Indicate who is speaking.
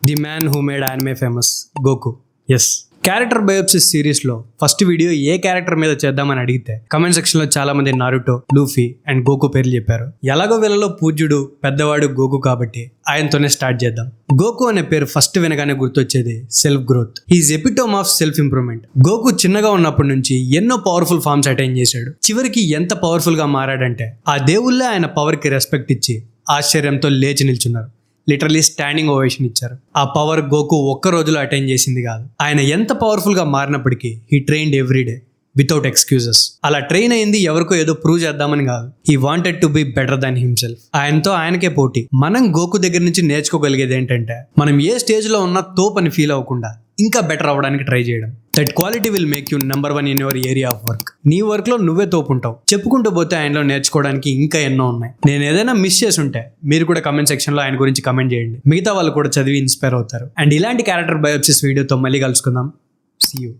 Speaker 1: The man who made anime famous, Goku. Yes, character biopics series లో first video ఏ character మీద చేద్దామని అడిగితే కమెంట్ సెక్షన్ లో చాలా మంది నారుటో, లూఫీ అండ్ గోకు పేర్లు చెప్పారు. ఎలాగో వీళ్ళలో పూజ్యుడు పెద్దవాడు గోకు కాబట్టి ఆయనతోనే స్టార్ట్ చేద్దాం. గోకు అనే పేరు ఫస్ట్ వినగానే గుర్తొచ్చేది self growth. Is epitome of self improvement. Goku చిన్నగా ఉన్నప్పటి నుంచి ఎన్నో పవర్ఫుల్ ఫార్మ్స్ అటైన్ చేశాడు. చివరికి ఎంత పవర్ఫుల్ గా మారాడంటే ఆ దేవుళ్ళే ఆయన పవర్ కి రెస్పెక్ట్ ఇచ్చి ఆశ్చర్యంతో లేచి నిల్చున్నారు. లిటరలీ స్టాండింగ్ ఓవేషన్ ఇచ్చారు. ఆ పవర్ గోకు ఒక్క రోజులో అటైన్ చేసింది కాదు. ఆయన ఎంత పవర్ఫుల్ గా మారినప్పటికీ he trained everyday without excuses. అలా ట్రైన్ అయింది ఎవరికో ఏదో ప్రూవ్ చేద్దామని కాదు. He wanted to be better than himself. ఆయనతో ఆయనకే పోటీ. మనం గోకు దగ్గర నుంచి నేర్చుకోగలిగేది ఏంటంటే మనం ఏ స్టేజ్ లో ఉన్నా తోపని ఫీల్ అవ్వకుండా ఇంకా బెటర్ అవ్వడానికి ట్రై చేయడం. That quality will make you number 1 in your area of work. నీ వర్క్ లో నువ్వే తోపుంటావు. చెప్పుకుంటూ పోతే ఆయనలో నేర్చుకోవడానికి ఇంకా ఎన్నో ఉన్నాయి. నేను ఏదైనా మిస్ చేసి ఉంటే మీరు కూడా కమెంట్ సెక్షన్ లో ఆయన గురించి కమెంట్ చేయండి. మిగతా వాళ్ళు కూడా చదివి ఇన్స్పైర్ అవుతారు. అండ్ ఇలాంటి క్యారెక్టర్ బయోప్సిస్ వీడియోతో మళ్ళీ కలుసుకుందాం. See you.